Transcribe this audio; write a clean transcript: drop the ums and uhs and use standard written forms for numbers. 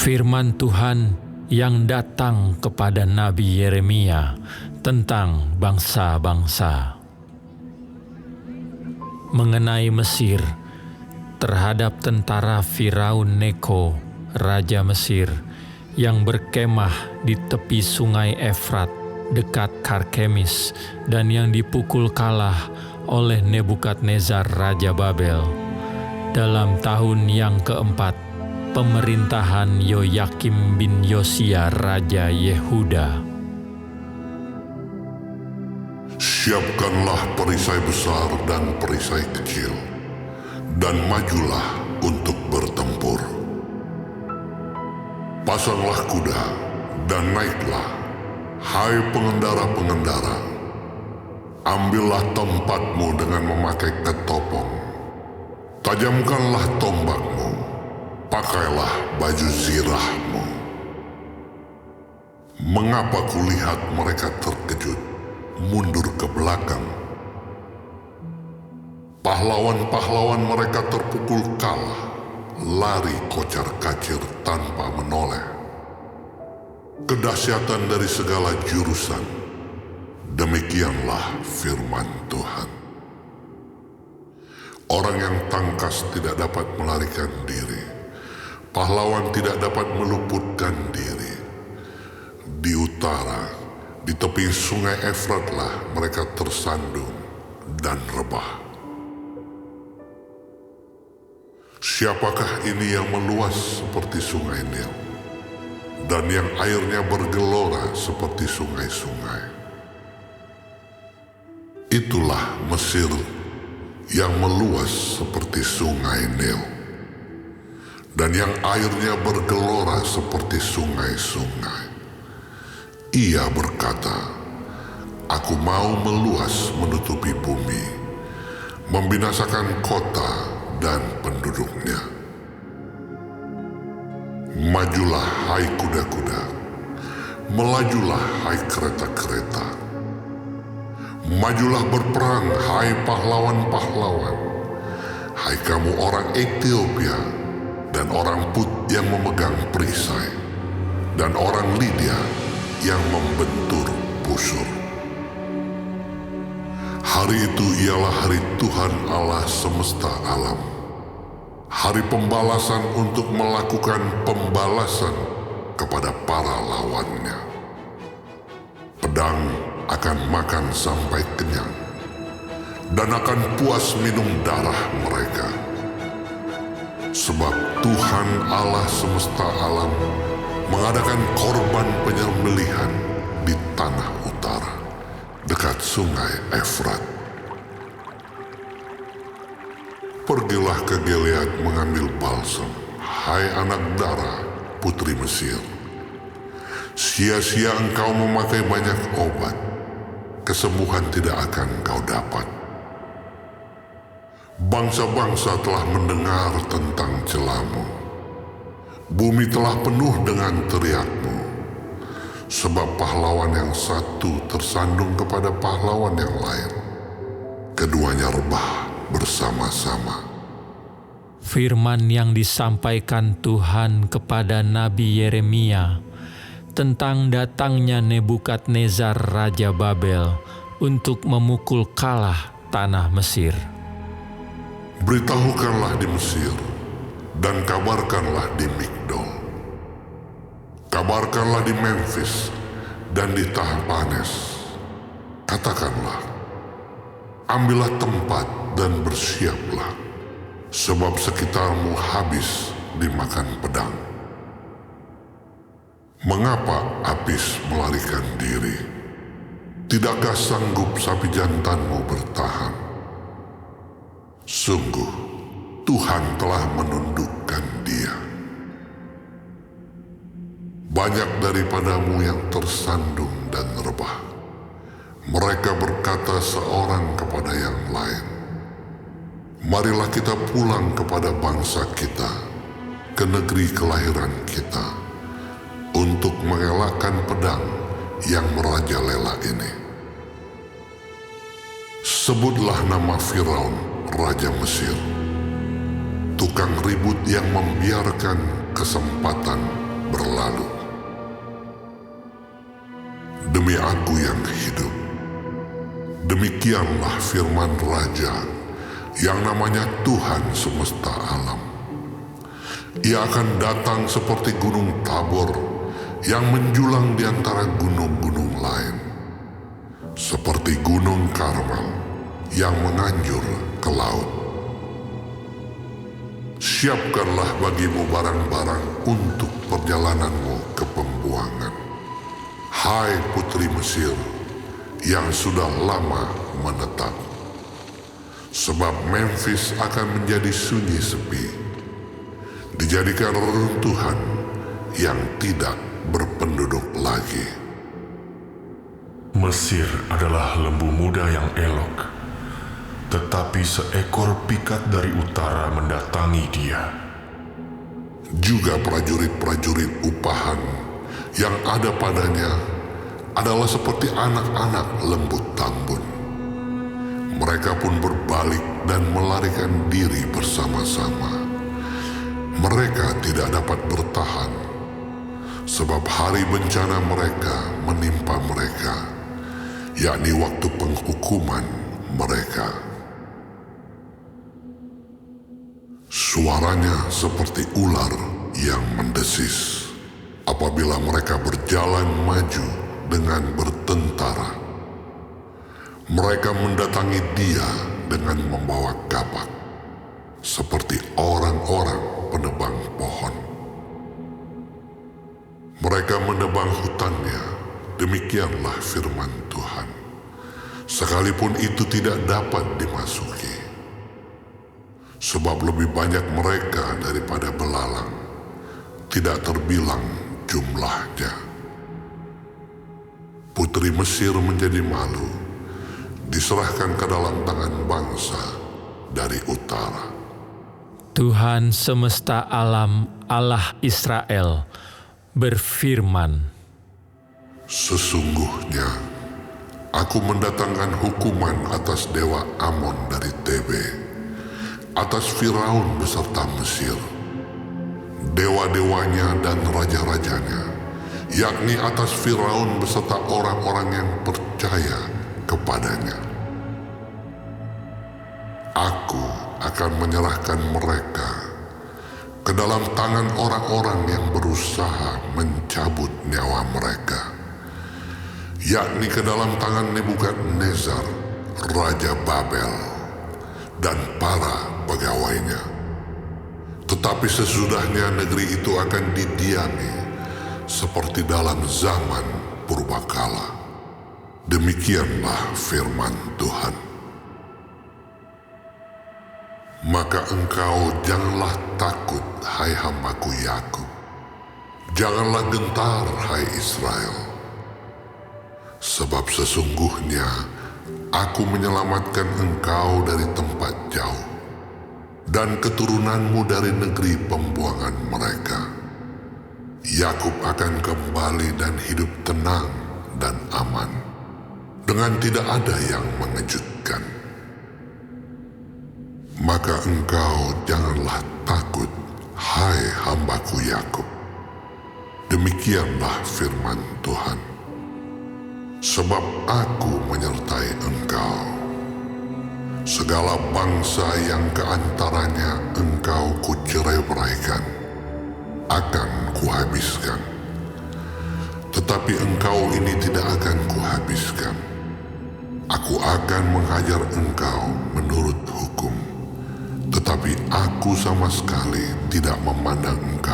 Firman Tuhan yang datang kepada Nabi Yeremia tentang bangsa-bangsa. Mengenai Mesir, terhadap tentara Firaun Neko, Raja Mesir, yang berkemah di tepi sungai Efrat dekat Karkemis dan yang dipukul kalah oleh Nebukadnezar Raja Babel dalam tahun yang keempat pemerintahan Yoyakim bin Yosia Raja Yehuda. Siapkanlah perisai besar dan perisai kecil, dan majulah untuk bertempur. Pasanglah kuda dan naiklah, hai pengendara-pengendara. Ambillah tempatmu dengan memakai ketopong. Tajamkanlah tombakmu, pakailah baju zirahmu. Mengapa kulihat mereka terkejut, mundur ke belakang? Pahlawan-pahlawan mereka terpukul kalah, lari kocar-kacir tanpa menoleh. Kedahsyatan dari segala jurusan, demikianlah firman Tuhan. Orang yang tangkas tidak dapat melarikan diri, pahlawan tidak dapat meluputkan diri. Di utara, di tepi sungai Efratlah mereka tersandung dan rebah. Siapakah ini yang meluas seperti sungai Nil, dan yang airnya bergelora seperti sungai-sungai? Itulah Mesir yang meluas seperti sungai Nil, dan yang airnya bergelora seperti sungai-sungai. Ia berkata, "Aku mau meluas menutupi bumi, membinasakan kota dan penduduknya." Majulah hai kuda-kuda, melajulah hai kereta-kereta. Majulah berperang hai pahlawan-pahlawan, hai kamu orang Ethiopia dan orang Put yang memegang perisai, dan orang Lydia yang membentur busur. Hari itu ialah hari Tuhan Allah semesta alam, hari pembalasan untuk melakukan pembalasan kepada para lawannya. Pedang akan makan sampai kenyang, dan akan puas minum darah mereka. Sebab Tuhan Allah semesta alam mengadakan korban penyembelihan di tanah utara, dekat sungai Efrat. Pergilah ke Gilead mengambil balsam, hai anak Dara, putri Mesir. Sia-sia engkau memakai banyak obat, kesembuhan tidak akan kau dapat. Bangsa-bangsa telah mendengar tentang celamu. Bumi telah penuh dengan teriakmu, sebab pahlawan yang satu tersandung kepada pahlawan yang lain. Keduanya rebah bersama-sama. Firman yang disampaikan Tuhan kepada Nabi Yeremia tentang datangnya Nebukadnezar Raja Babel untuk memukul kalah tanah Mesir. Beritahukanlah di Mesir, dan kabarkanlah di Migdol. Kabarkanlah di Memphis dan di Tahpanes. Katakanlah, ambillah tempat dan bersiaplah, sebab sekitarmu habis dimakan pedang. Mengapa Apis melarikan diri? Tidakkah sanggup sapi jantanmu bertahan? Sungguh, Tuhan telah menundukkan dia. Banyak daripadamu yang tersandung dan rebah. Mereka berkata seorang kepada yang lain, "Marilah kita pulang kepada bangsa kita, ke negeri kelahiran kita, untuk mengelakkan pedang yang merajalela ini." Sebutlah nama Firaun, Raja Mesir, tukang ribut yang membiarkan kesempatan berlalu. Demi aku yang hidup, demikianlah firman Raja yang namanya Tuhan semesta alam. Ia akan datang seperti gunung Tabor yang menjulang di antara gunung-gunung lain, seperti gunung Karmel yang menganjur ke laut. Siapkanlah bagimu barang-barang untuk perjalananmu ke pembuangan, hai putri Mesir yang sudah lama menetap. Sebab Memphis akan menjadi sunyi sepi, dijadikan reruntuhan yang tidak berpenduduk lagi. Mesir adalah lembu muda yang elok, tetapi seekor pikat dari utara mendatangi dia. Juga prajurit-prajurit upahan yang ada padanya adalah seperti anak-anak lembut tambun. Mereka pun berbalik dan melarikan diri bersama-sama. Mereka tidak dapat bertahan, sebab hari bencana mereka menimpa mereka, yakni waktu penghukuman mereka. Suaranya seperti ular yang mendesis apabila mereka berjalan maju dengan bertentara. Mereka mendatangi dia dengan membawa kapak, seperti orang-orang penebang pohon. Mereka menebang hutannya, demikianlah firman Tuhan, sekalipun itu tidak dapat dimasuki. Sebab lebih banyak mereka daripada belalang, tidak terbilang jumlahnya. Putri Mesir menjadi malu, diserahkan ke dalam tangan bangsa dari utara. Tuhan semesta alam, Allah Israel, berfirman, Sesungguhnya aku mendatangkan hukuman atas dewa Amon dari Tebe, atas Firaun beserta Mesir, dewa-dewanya dan raja-rajanya, yakni atas Firaun beserta orang-orang yang percaya kepadanya. Aku akan menyerahkan mereka ke dalam tangan orang-orang yang berusaha mencabut nyawa mereka, yakni ke dalam tangan Nebukadnezar, Raja Babel, dan para pegawainya. Tetapi sesudahnya negeri itu akan didiami seperti dalam zaman purbakala. Demikianlah firman Tuhan. Maka engkau janganlah takut, hai hambaku Yakub. Janganlah gentar, hai Israel. Sebab sesungguhnya aku menyelamatkan engkau dari tempat jauh, dan keturunanmu dari negeri pembuangan mereka. Yakub akan kembali dan hidup tenang dan aman, dengan tidak ada yang mengejutkan. Maka engkau janganlah takut, hai hambaku Yakub. Demikianlah firman Tuhan. Sebab aku menyertai engkau. Segala bangsa yang keantaranya engkau kucerai-beraikan akan kuhabiskan. Tetapi engkau ini tidak akan kuhabiskan. Aku akan menghajar engkau menurut hukum, tetapi aku sama sekali tidak memandang engkau